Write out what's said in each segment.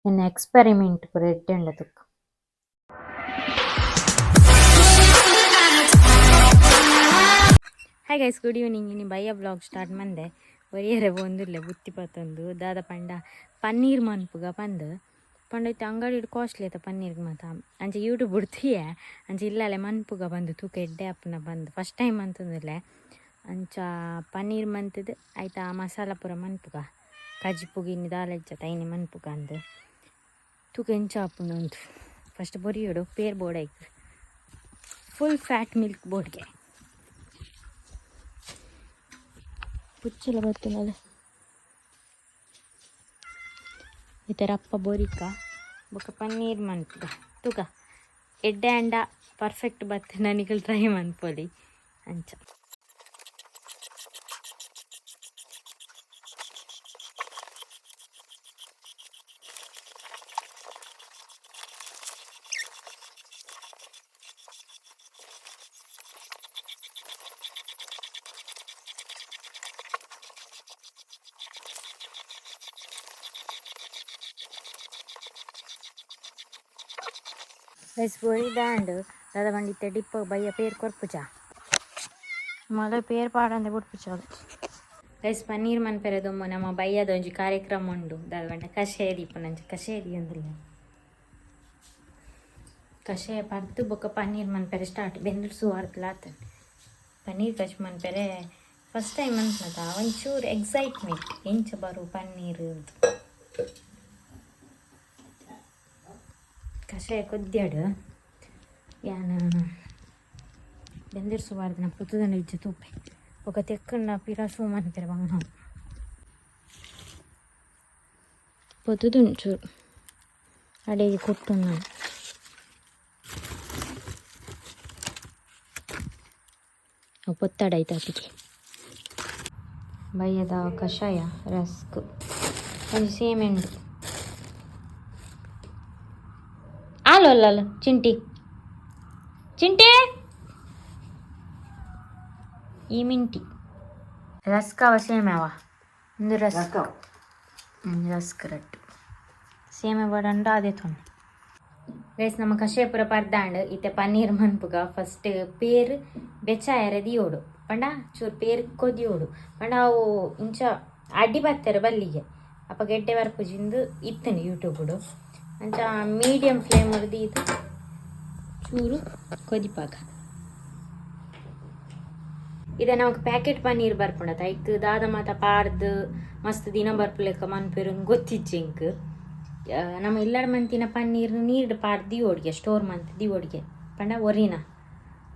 ಎನ್ನ ಎಕ್ಸ್ಪೆರಿಮೆಂಟ್ ಪೂರ ಎಡ್ಡೆಂಡ ತುಕ್ಕ. Hi guys, good evening. ಇನ್ನು ಬಯ್ಯ ಬ್ಲಾಗ್ ಸ್ಟಾರ್ಟ್ ಮಂದೆ ಒರಿಯರೆ ಒಂದಿರಲೆ ಬುತ್ತಿ ಪತ್ತೊಂದು ದಾದ ಪಂಡ ಪನ್ನೀರ್ ಮನ್ಪುಗ ಪಂದು ಪಂಡೈತೆ ಅಂಗಡಿ ಕಾಸ್ಟ್ಲಿ ಆಯ್ತ ಪನ್ನೀರ್ಗೆ ಮಾತ ಅಂಚೆ ಯೂಟ್ಯೂಬ್ ಬಿಡ್ತೀಯ ಅಂಚೆ ಇಲ್ಲಲೆ ಮನ್ಪುಗ ಬಂದು ತೂಕ ಎಡ್ಡೆ ಅಪ್ಪನ ಬಂದು ಫಸ್ಟ್ ಟೈಮ್ ಅಂತಂದಿರಲೆ ಅಂಚ ಪನ್ನೀರ್ ಮಂತದ್ದು ಆಯ್ತಾ ಮಸಾಲ ಪೂರ ಮನ್ಪುಗ ಕಜ್ಪುಗ ಇನ್ನು ದಾಲೆಜ್ಜ ತೈನಿ ಮನ್ಪುಗ ಅಂದು ತೂಕ ಎಂಚ ಅಪ್ಪನ ಉಂಟು ಫಸ್ಟ್ ಬೊರಿಯೋಡು ಪೇರ್ ಬೋರ್ಡ್ ಆಯ್ತು ಫುಲ್ ಫ್ಯಾಟ್ ಮಿಲ್ಕ್ ಬೋರ್ಡ್ಗೆ ಪುಚ್ಚಲ ಬರ್ತನಲ್ಲ ಈ ಥರ ಅಪ್ಪ ಬೋರಿಕ ಬೊಕ್ಕ ಪನ್ನೀರ್ ಮನ್ಪುಗ ತೂಕ ಎಡ್ಡೆ ಅಂಡ ಪರ್ಫೆಕ್ಟ್ ಬತ್ತೆ ನನಗೆ ಟ್ರೈ ಮನ್ಪೊಲಿ ಅಂಚ. ಗೈಸ್ ಬೋರಿದಾಂಡ್ ದಾದ ಬಂಡಿತ್ತೆ ಡಿಪ್ಪ ಬಯ್ಯ ಪೇರ್ ಕೊರ್ಪುಜ ಮೊದಲು ಪೇರ್ ಪಾಡಂದೆ ಬಿಟ್ಪುಜ. ಗೈಸ್ ಪನ್ನೀರ್ ಮನ್ಪೆರೆದೊಮ್ಮ ನಮ್ಮ ಬಯ್ಯದ ಒಂಜಿ ಕಾರ್ಯಕ್ರಮ ಉಂಡು ದಾದ ಬಂಡ ಕಷಾಯ ದೀಪನಂಚ ಕಷಾಯ ದಿಯಂದಿಲ್ಲ ಕಷಾಯ ಪರ್ದು ಬೊಕ್ಕ ಪನ್ನೀರ್ ಮನ್ಪೆರೆ ಸ್ಟಾರ್ಟ್ ಬೆಂದ್ರು ಸುವಾರ್ತ್ಲಾತ ಪನ್ನೀರ್ ಕಚ್ ಮನ್ಪೆರೆ ಫಸ್ಟ್ ಟೈಮ್ ಅನ್ಸ್ನತ ಒಂಚೂರು ಎಕ್ಸೈಟ್ಮೆಂಟ್ ಎಂಚ ಬರು ಪನ್ನೀರ್ ಅಂತ. ಕಷಾಯ ಕೊದ್ಯಾಡು ಯಾನ ಬೆಂದಿರ್ಸುವಾರ್ದು ಪುತ್ತದನ್ನ ಇಜ್ಜ ತೂಪೆ ఒక ತೆಕ್ಕನ್ನ ಪಿರಾಸು ಮನ್ಪೆರೆ ಬಂಗ ನಾವು పొద్దుదుంచూరు అడిగి కొట్టున్నాను. పొత్తాడైతే అతికి ಬಯ್ಯದ ಕಷಾಯ ರಸ್ಕ್ ಒಂದು ಸೇಮೆಂಡು ಆಲು ಅಲ್ಲ ಚಿಂಟಿ ಚಿಂಟಿ ಈ ಮಿಂಟಿ ರಸ್ಕವ ಸೇಮೆವ ಒಂದು ರಸ್ಕ್ ರಸ್ಕ್ ರಟ್ಟು ಸೇಮೆ ಬಡಂಡ ಅದೇ ತೊಂದು ಗೈಸ್ ನಮ್ಮ ಕಷಾಯ ಪೂರ ಪರ್ದಾಂಡ್ ಇತ್ತೆ ಪನ್ನೀರ್ ಮನ್ಪುಗ ಫಸ್ಟ್ ಪೇರ್ ಬೆಚ್ಚಾಯರೆ ದಿಯೋಡು ಪಂಡ ಚೂರು ಪೇರ್ ಕೊದಿಯೋಡು ಪಂಡ ಅವು ಇಂಚ ಅಡ್ಡಿ ಬತ್ತಾರೆ ಬಲ್ಲಿಗೆ ಅಪ್ಪ ಗೆಡ್ಡೆ ಬರ್ಪುಜಿಂದು ಇತ್ತನೆ ಯೂಟ್ಯೂಬ್ಡು ಅಂಚ ಮೀಡಿಯಂ ಫ್ಲೇಮ್ ಹೊಡೆದು ಇದು ಚೂರು ಕೊದಿಪಾಕ ಇದ ನಮಕ್ ಪ್ಯಾಕೆಟ್ ಪನ್ನೀರ್ ಬರ್ಪುಂಡತ ಐಕ್ ದಾದ ಮಾತ ಪಾಡ್ದು ಮಸ್ತ್ ದಿನ ಬರ್ಪುಲೆಕ್ಕ ಮನ್ಪೇರು ಗೊತ್ತಿಜ್ಜೆಂಕ್ ನಮ್ಮ ಇಲ್ಲಡ ಮಂತಿನ ಪನ್ನೀರ್ ನೀರ್ಡ್ ಪಾಡ್ದು ದಿವೋಡ್ಗೆ ಸ್ಟೋರ್ ಮಂತ್ ದಿವೋಡ್ಗೆ ಪಂಡ ಒರಿನ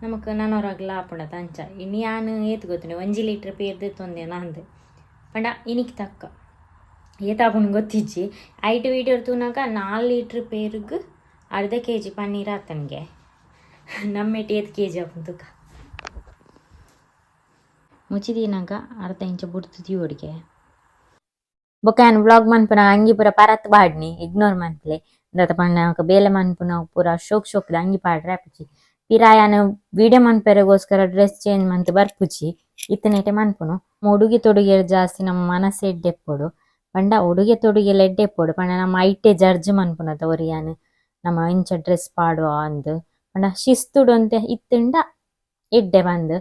ನಮಕ್ ನನೊರಗ್ಲ ಆಪುಂಡತ ಅಂಚ ಇನ್ನು ಯಾನು ಏತ್ ಗೊತ್ತುಂಡೆ 1 ಲೀಟ್ರ್ ಪೇರ್ದು ತೊಂದೆ ನಂದು ಪಂಡ ಇನಿಕ್ ತಕ್ಕ ಏತಾಪುಂಡು ಗೊತ್ತಿಜ್ಜಿ ಐಟ್ ವೀಡಿಯೋ ತೂನಾಗ 4 ಲೀಟ್ರ್ ಪೇರ್ಗ್ ಅರ್ಧ kg ಪನ್ನೀರ್ ಆತನ್ಗೆ ನಮ್ಮೆಟ್ಟು 8 kg ಆಪುಂಡು ತೂಕ ಮುಚ್ಚಿದಿನಾಗ ಅರ್ಧ ಇಂಚ ಬುಡ್ತು ದಿವೋಡ್ಗೆ ಬೊಕ್ಯಾನ್ ವ್ಲಾಗ್ ಮನ್ಪುನ ಅಂಗಿ ಪೂರ ಪರತ್ ಬಾಡ್ನಿ ಇಗ್ನೋರ್ ಮನ್ಪಲೆ ದಾತ ಪಂಡ ಬೇಲೆ ಮನ್ಪುನ ಪೂರ ಶೋಕ್ದ ಅಂಗಿ ಪಾಡ್ರೆ ಆಪುಜಿ ಪಿರಾಯನ ವಿಡಿಯೋ ಮನ್ಪೆರೆಗೋಸ್ಕರ ಡ್ರೆಸ್ ಚೇಂಜ್ ಮಂತ್ ಬರ್ಪುಜಿ ಇತ್ತನೇಟೆ ಮನ್ಪುನು ಉಡುಗೆ ತೊಡುಗೆ ಜಾಸ್ತಿ ನಮ್ಮ ಮನಸ್ಸು ಎಡ್ಡೆಪ್ಪೋಡು ಪಂಡ ಉಡುಗೆ ತೊಡುಗೆಲ್ಲ ಎಡ್ಡೆಪ್ಪೋಡು ಪಂಡ ನಮ್ಮ ಐಟೆ ಜಡ್ಜ್ ಮನ್ಪುನತ ಒರಿಯಾನ್ ನಮ್ಮ ಇಂಚ ಡ್ರೆಸ್ ಪಾಡುವ ಅಂದ್ ಪಂಡ ಶಿಸ್ತುಡು ಅಂತ ಇತ್ತಂಡ ಎಡ್ಡೆ ಬಂದು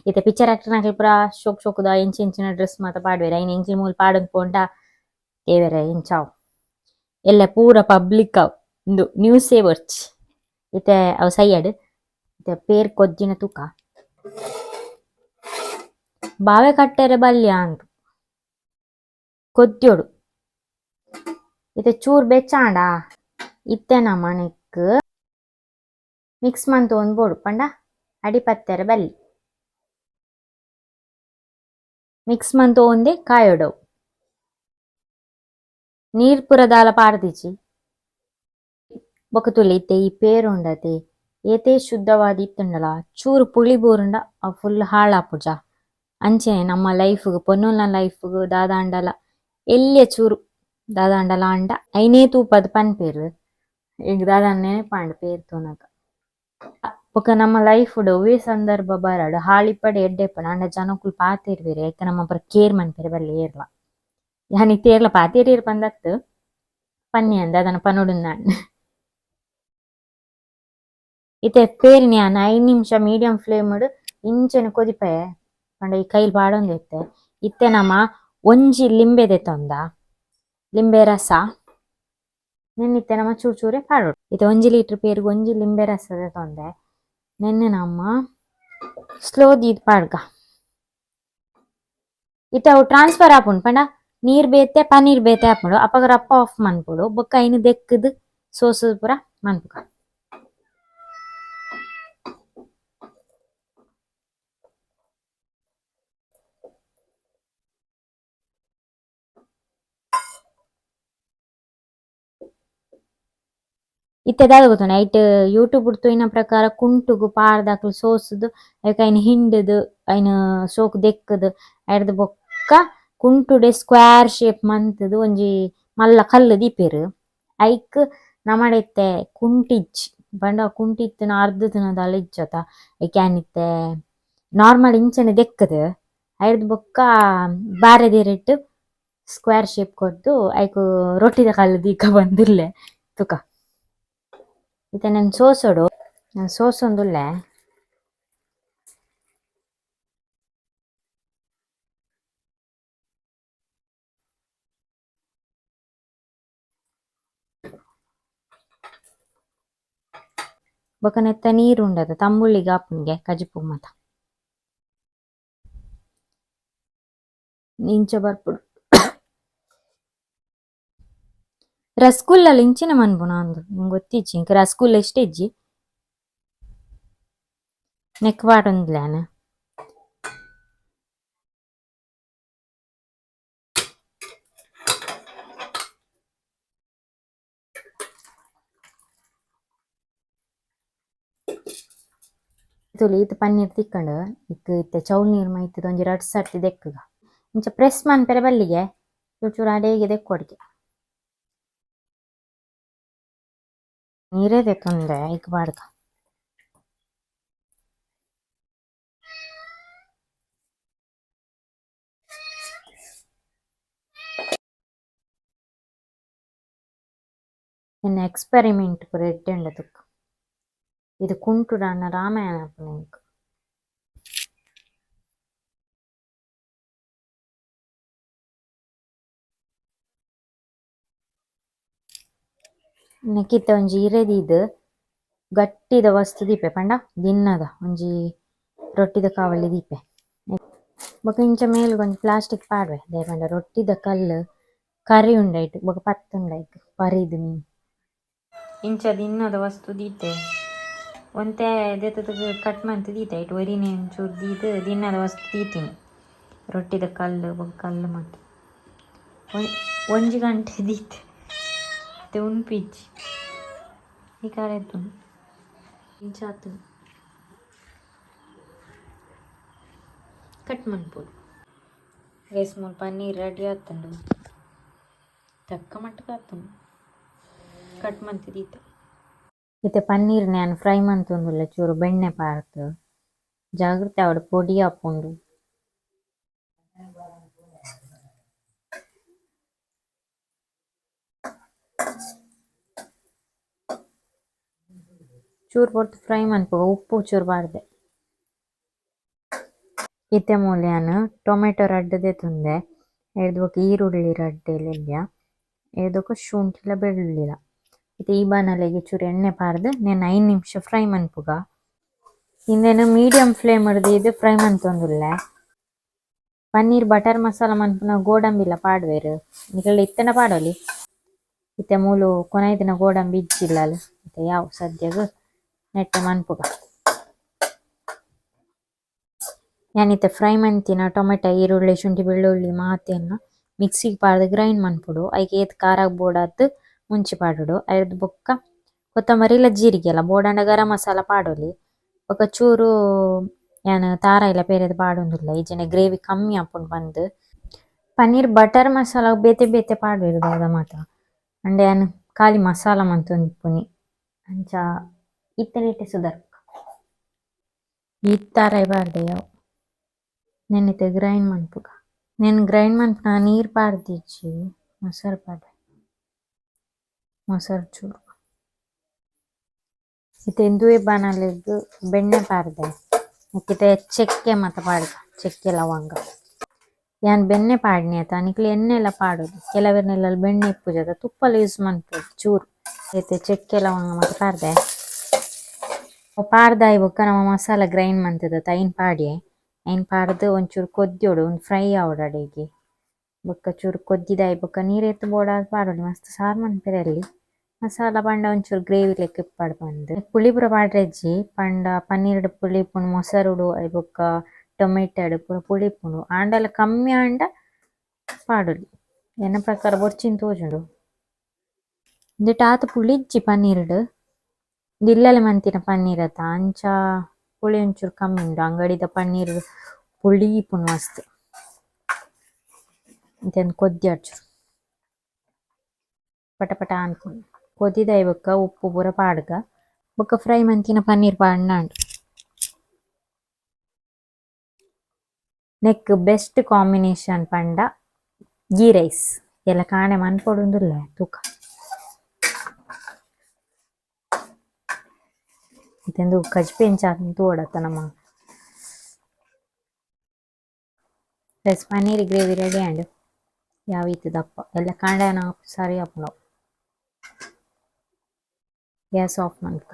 ಇತ್ತೆ ಪಿಕ್ಚರ್ ಆಕ್ಟರ್ ನಾಕಲ್ ಪೂರ ಶೋಕ್ದ ಇಂಚಿನ ಡ್ರೆಸ್ ಮಾತ ಪಾಡ್ವೇರ ಐನ್ ಎಂಚಿನ ಮೂಲ ಪಾಡೋದು ಪೋಂಡ ದೇವರ ಇಂಚಾವ್ ಎಲ್ಲ ಪೂರ ಪಬ್ಲಿಕ್ ಅವ್ ಒಂದು ನ್ಯೂಸೇ ಬರ್ಚ್ ಇತ್ತೆ ಅವು ಸೈಯಡ್ ಇತ್ತೆ ಪೇರ್ ಕೊಜ್ಜಿನ ತೂಕ ಬಾವೆ ಕಟ್ಟೆರೆ ಬಲ್ಯ ಅಂತು ಕೊದ್ಯೋಡು ಇತ್ತೆ ಚೂರ್ ಬೆಚ್ಚಾಂಡ ಇತ್ತೆ ನಮ್ಮನೆಕ್ ಮಿಕ್ಸ್ ಮಂತ್ ಒಂದ್ ಬೋಡು ಪಂಡ ಅಡಿಪತ್ತೆರೆ ಬಲ್ಲಿ ಮಿಕ್ಸ್ ಮಂತ್ ಒಂದೇ ಕಾಯೋಡವು ನೀರ್ ಪುರ ದಾಲ ಪಾಡ್ದಿಚ್ಚಿ ಬೊಕ ತುಲೆ ಇತ್ತೆ ಈ ಪೇರುಂಡತೆ ಏತೆ ಶುದ್ಧವಾದ ಇತ್ತುಂಡಲ ಚೂರು ಪುಳಿ ಬೋರುಂಡ ಅವು ಫುಲ್ ಹಾಳಾಪುಜ ಅಂಚೆನೆ ನಮ್ಮ ಲೈಫ್ಗ್ ಪೊನ್ನೋಲ್ನ ಲೈಫ್ಗ್ ದಾದಾಂಡಲ ಎಲ್ಲಿಯ ಚೂರು ದಾದಾಂಡಲ ಅಂಡ ಐನೇ ತೂಪದ ಪನ್ಪೇರು ಈಗ ದಾದಾಂಡ ನೆನಪಾಂಡ್ ಪೇರ್ ತೋನಗ ಬೊಕ ನಮ್ಮ ಲೈಫ್ ಒವ್ವೇ ಸಂದರ್ಭ ಬರಡ್ ಹಾಳಿಪಡೆ ಎಡ್ಡೆಪ್ಪನ ಅಂಡ ಜನಕ್ಕುಲು ಪಾತೆರ್ವೆರ್ ಯಾಕ ನಮ್ಮ ಪುರ ಕೇರ್ ಮನ್ಪೆರೆ ಬಲ್ಲೆ ಏರ್ಲ ಯಾನಿಗ್ ತೇರ್ಲ ಪಾತೆರೇರ್ ಪಂದತ್ ಪನ್ನಿ ಅಂದ ಅದನ್ನ ಪನೋಡು ನಾನು ಇತ್ತೆ ಪೇರಿನಿ ಅನ್ನ 5 ನಿಮಿಷ ಮೀಡಿಯಂ ಫ್ಲೇಮ್ ಇಂಚೆನ ಕೊದಿಪೆ ಪಂಡ ಈ ಕೈಲಿ ಬಾಡೊಂದು ಇತ್ತೆ ಇತ್ತೆ ನಮ್ಮ ಒಂಜಿ ಲಿಂಬೆ ದೆತ್ತೊಂದ ಲಿಂಬೆ ರಸ ನೆನ್ನಿತ್ತೆ ನಮ್ಮ ಚೂರು ಚೂರೆ ಪಾಡೋಡು ಇತ್ತೆ 1 ಲೀಟರ್ ಪೇರಿಗೆ ಒಂಜಿ ಲಿಂಬೆ ರಸ ದೆತ್ತೊಂದೆ ನೆನ್ನೆ ನಮ್ಮ ಸ್ಲೋ ದೀದ್ ಪಾಡ್ಗ ಇತ್ತೆ ಅವು ಟ್ರಾನ್ಸ್ಫರ್ ಆಪುಂಡು ಪಂಡ ನೀರ್ ಬೇತೆ ಪನೀರ್ ಬೇತೆ ಆಪುಂಡು ಅಪಗ ರಪ್ಪ ಆಫ್ ಮನ್ಪುಡು ಬೊಕ್ಕ ಐನು ದೆಕ್ಕದ್ ಸೋಸ್ ಪೂರ ಮನ್ಪುಗ ಇತ್ತೆ ದಾದ ಗೊತ್ತುಂಡು ಐಟ್ ಯೂಟ್ಯೂಬ್ ತೂಯಿನ ಪ್ರಕಾರ ಕುಂಟುಗು ಪಾರ್ದಾಕ್ಲು ಸೋಸ್ದು ಐಕ್ ಐನ್ ಹಿಂಡ್ದ್ ಐನ್ ಶೋಕು ದೆಕ್ಕದ್ ಐರ್ದ್ ಬೊಕ್ಕ ಕುಂಟುಡೆ ಸ್ಕ್ವೇರ್ ಶೇಪ್ ಮಂತುದು ಒಂಜಿ ಮಲ್ಲ ಕಲ್ಲು ದೀಪೆರ್ ಐಕ್ ನಮಡೆತ್ತೆ ಕುಂಟಿಜ್ ಪಂಡ ಕುಂಟಿತ್ತ್ನ ಅರ್ಧತ್ತ್ನ ದಾಲ ಇಜ್ಜತ ಐಕ್ಯಾನ್ ಇತ್ತೆ ನಾರ್ಮಲ್ ಇಂಚನೆ ದೆಕ್ಕದ್ ಐರ್ದ್ ಬೊಕ್ಕ ಬಾರೆದಿರಿಟ್ ಸ್ಕ್ವೇರ್ ಶೇಪ್ ಕೊರ್ದು ಐಕ್ ರೊಟ್ಟಿದ ಕಲ್ಲು ದೀಕ ಬಂದುಲ್ಲೆ ತುಕ ಇತ್ತೆ ನಾನು ಸೋಸೋಡು ಸೋಸ್ ಒಂದುಲ್ಲೆ ಬೊಕ ನೆತ್ತ ನೀರು ಉಂಡದ ತಂಬುಳಿಗೆ ಆಪುಂಡ್ಗೆ ಕಜಿಪು ಮಾತ ಇಂಚ ಬರ್ಪುಡು ರಸಗುಲ್ಲಲ್ ಇಂಚಿನ ಮನ್ಪುನ ಅಂದು ನಿಂಗೆ ಗೊತ್ತಿಜ್ಜಿ ಇಂಕ ರಸಗುಲ್ಲ ಎಷ್ಟೆಜ್ಜಿ ನೆಕ್ ಪಾಡೊಂದುಲ್ಲೇನ ತುಲಿ ಇತ್ತೆ ಪನ್ನೀರ್ ತಿಕ್ಕಂಡು ಇತ್ತೆ ಚೌಲ್ ನೀರು ಮೈತದ ಒಂಜಿ 2 ಸರ್ತಿ ದೆಕ್ಕಗ ಇಂಚ ಪ್ರೆಸ್ ಮನ್ಪೆರೆ ಬಲ್ಲಿಗೆ ಚೂರು ಚೂರು ಅಡೆಗೆ ದೆಕ್ಕೊಡ್ಗೆ ನೀರೇ ದೆತ್ತೊಂದೆ ಐಕ್ ಪಾಡ್ಗ ಎನ್ನ ಎಕ್ಸ್ಪೆರಿಮೆಂಟ್ ಪೂರ ಎಡ್ಡೆಂಡ ತುಕ್ಕ ಇದು ಕುಂಟುಡಾನ ರಾಮಾಯಣ ಆಪುನ ಇಂಕ್ ನೆಕ್ಕಿತ್ತೆ ಒಂಜಿ ಇರೆದೀದ್ ಗಟ್ಟಿದ ವಸ್ತು ದೀಪೆ ಪಂಡ ದಿನ್ನದ ಒಂಜಿ ರೊಟ್ಟಿದ ಕಾವಲಿ ದೀಪೆ ಬೊಕ ಇಂಚ ಮೇಲ್ಗ್ ಒಂಜಿ ಪ್ಲಾಸ್ಟಿಕ್ ಪಾಡ್ವೆ ದಾಯೆ ಪಂಡ ರೊಟ್ಟಿದ ಕಲ್ಲು ಕರಿ ಉಂಡೈಟ್ ಬೊಕ ಪತ್ತುಂಡೈಟ್ ಪರಿದ್ ಮೀನ್ ಇಂಚ ದಿನ್ನದ ವಸ್ತು ದೀತೆ ಒಂತೆ ದೆತದ ಕಟ್ ಮಂತ್ ದೀತೆ ಐಟ್ ಒರಿನೆ ಒಂಚೂರು ದೀದ್ ದಿನ್ನದ ವಸ್ತು ದೀತಿನಿ ರೊಟ್ಟಿದ ಕಲ್ಲು ಬೊಕ ಕಲ್ಲು ಮಾತ ಒಂಜಿ ಗಂಟೆ ದೀತೆ ಮತ್ತೆ ಉನ್ಪಿಜ್ಜಿ ಈ ಕಾರ ಎತ್ತುಂಡು ಇಂಚ ಆತು ಕಟ್ ಮನ್ಪುಡು ಗೈಸ್ ಮೂಲು ಪನ್ನೀರ್ ರೆಡಿ ಆತುಂಡು ತಕ್ಕ ಮಟ್ಟಕ್ಕೆ ಆತುಂಡು ಕಟ್ ಮಂತಿದೀತೆ ಇತ್ತೆ ಪನ್ನೀರ್ ನಾನು ಫ್ರೈ ಮಂತೊಂದುಲ್ಲೆ ಚೂರು ಬೆಣ್ಣೆ ಪಾರ್ದ್ ಜಾಗ್ರತೆ ಆವಡ್ ಪೊಡಿ ಆಪುಂಡು ಚೂರು ಪೊರ್ತು ಫ್ರೈ ಮನ್ಪುಗ ಉಪ್ಪು ಚೂರು ಪಾಡ್ದೆ ಇತ್ತೆ ಮೂಲು ನಾನು ಟೊಮೆಟೊ ರಡ್ಡ್ ದೆತುಂಡೆ ಐರ್ದ್ ಬೊಕ ಈರುಳ್ಳಿ ರಡ್ಡೆಲೆಲ್ಯ ಐರ್ದೊಕ ಶುಂಠಿಲ ಬೆಳ್ಳುಳ್ಳಿಲ ಇತ್ತೆ ಈ ಬಾಣಲೆಗೆ ಚೂರು ಎಣ್ಣೆ ಪಾರ್ದ್ ನಾನು 5 ನಿಮಿಷ ಫ್ರೈ ಮನ್ಪುಗ ಇಂದೆನು ಮೀಡಿಯಂ ಫ್ಲೇಮ್ ದೀದ್ ಫ್ರೈ ಮಂತೊಂದುಲ್ಲೆ ಪನ್ನೀರ್ ಬಟರ್ ಮಸಾಲ ಮನ್ಪುನ ಗೋಡಂಬಿಲ ಪಾಡ್ವೆರ್ ನಿಕಲ್ಡ ಇತ್ತೆನ ಪಾಡೊಲಿ ಇತ್ತೆ ಮೂಲು ಕೊನೈದಿನ ಗೋಡಂಬಿ ಇಜ್ಜಿಲ್ಲಲ್ ಇತ್ತೆ ಯಾವ್ ಸದ್ಯಗ್ ನೆಟ್ಟೆ ಮನ್ಪುಗ ಯಾನಿತ್ತೆ ಫ್ರೈ ಮಂತಿನ ಟೊಮೆಟೊ ಈರುಳ್ಳಿ ಶುಂಠಿ ಬೆಳ್ಳುಳ್ಳಿ ಮಾತೆನ್ನ ಮಿಕ್ಸಿಗೆ ಪಾರ್ದ್ ಗ್ರೈಂಡ್ ಮನ್ಪುಡು ಐಕೆ ಏತ್ ಖಾರ ಬೋಡಾದ್ ಮುಂಚಿ ಪಾಡುಡು ಐರ್ದ್ ಬೊಕ್ಕ ಕೊತ್ತಂಬರಿ ಇಲ್ಲ ಜೀರಿಗೆ ಅಲ್ಲ ಬೋಡಾಂಡ ಗರಂ ಮಸಾಲ ಪಾಡೊಲಿ ಬೊಕ ಚೂರು ಯಾನ್ ತಾರ ಇಲ್ಲ ಪೇರೆದ್ ಪಾಡೊಂದುಲ್ಲೆ ಇಜ್ಜನೆ ಗ್ರೇವಿ ಕಮ್ಮಿ ಆಪುಂಡು ಪಂದ್ ಪನ್ನೀರ್ ಬಟರ್ ಮಸಾಲ ಬೇತೆ ಬೇತೆ ಪಾಡ್ವೆರ್ ದಾದ ಮಾತ ಅಂಡೆ ಯಾನ್ ಖಾಲಿ ಮಸಾಲ ಮಂತೊಂದಿಪ್ಪುನಿ ಅಂಚ ಇತ್ತೆನಿಟ್ಟೆ ಸುಧರ್ಕ ಈ ತಾರ ಪಾಡ್ದೆ ಯಾವ್ ನೆನ್ನಿತ್ತೆ ಗ್ರೈಂಡ್ ಮನ್ಪುಗ నేను ಗ್ರೈಂಡ್ ಮನ್ಪುನ ನೀರ್ ಪಾಡ್ದಿಜ್ಜಿ ಮೊಸರು ಪಾಡ್ದೆ ಮೊಸರು ಚೂರು ಇತ್ತೆಂದುವೆ ಬಾಣಲೆಗ್ ಬೆಣ್ಣೆ ಪಾರ್ದೆ ಇಕ್ಕಿತೆ ಚೆಕ್ಕೆ ಮತ್ತು ಪಾಡ್ದ ಚೆಕ್ಕೆ ಲವಂಗ ಯಾನ್ ಬೆಣ್ಣೆ ಪಾಡ್ನಿ ಆಯ್ತಾ ನಿಕ್ಲಿ ಎಣ್ಣೆ ಎಲ್ಲ ಪಾಡೋದು ಕೆಲವರಿನೆಲ್ಲ ಬೆಣ್ಣೆ ಇಪ್ಪುಜದ ತುಪ್ಪಲು ಯೂಸ್ ಮಾಡ್ಬೋದು ಚೂರು ಐತೆ ಚೆಕ್ಕೆ ಲವಂಗ ಮತ್ತು ಪಾಡ್ದೆ ಪಾಡ್ದಾಯಿ ಬೊಕ್ಕ ನಮ್ಮ ಮಸಾಲ ಗ್ರೈಂಡ್ ಮಾಡ್ತದ ಐನ್ ಪಾಡಿ ಐನ್ ಪಾಡ್ದು ಒಂಚೂರು ಕೊದ್ದಿಯೋಡು ಒಂದು ಫ್ರೈ ಆವಡು ಅಡೆಗೆ ಬೊಕ್ಕ ಚೂರು ಕೊದ್ದಿದಾಯಿ ಬೊಕ್ಕ ನೀರು ಎತ್ತು ಬೋಡ ಪಾಡೋಡು ಮಸ್ತ್ ಸಾರು ಮನ್ಪೆರಲ್ಲಿ ಮಸಾಲ ಪಂಡ ಒಂಚೂರು ಗ್ರೇವಿ ಲೆಕ್ಕ ಇಪ್ಪಾಡು ಪಂಡ್ ಪುಳಿ ಪೂರ ಪಾಡ್ರೆಜ್ಜಿ ಪಂಡ ಪನ್ನೀರ್ಡು ಪುಳಿ ಪುಂಡು ಮೊಸರುಡು ಐ ಬೊಕ್ಕ ಟೊಮೆಟೊಡು ಪೂರ ಪುಳಿ ಪುಂಡು ಆಂಡಲ ಕಮ್ಮಿ ಆಂಡ ಪಾಡೊಲಿ ಎನ್ನ ಪ್ರಕಾರ ಬೊರ್ಚಿನ್ ತೋಜುಂಡು ಇಂದೆಟ್ ಆತ ಪುಳಿ ಇಜ್ಜಿ ಪನ್ನೀರ್ಡು ದಿಲ್ಲಲೆ ಮಂತಿನ ಪನ್ನೀರ್ ಅತ್ತ ಅಂಚ ಪುಳಿ ಒಂಚೂರು ಕಮ್ಮಿ ಉಂಡು ಅಂಗಡಿದ ಪನ್ನೀರ್ ಪುಳಿ ಪುಂಡು ಮಸ್ತ್ ಇಂತೆಂದು ಕೊದ್ದಿ ಚೂರು ಪಟ ಪಟ ಅನ್ಕೊಂಡು ಕೊದ್ದಿದಾಯಿ ಬೊಕ್ಕ ಉಪ್ಪು ಪೂರ ಪಾಡ್ಗ ಬೊಕ್ಕ ಫ್ರೈ ಮಂತಿನ ಪನ್ನೀರ್ ಪಾಡ್ನಾಂಡು ನೆಕ್ ಬೆಸ್ಟ್ ಕಾಂಬಿನೇಷನ್ ಪಂಡ ಗೀ ರೈಸ್ ಎಲ್ಲ ಕಾಣೆ ಮನ್ಪೊಡುಂದುಲ್ಲ ತೂಕ ಇತ್ತೆಂದು ಕಜ್ಪೆಂಚ ತೋಡತ್ತ ನಮ್ಮ rice paneer gravy ready and ಯಾವ ಇತ್ತು ದಪ್ಪ ಎಲ್ಲ ಕಾಂಡೆ ನಾವು ಸರಿ ಆಪುಂಡು ಗ್ಯಾಸ್ ಆಫ್ ಮಾಡ್ಕ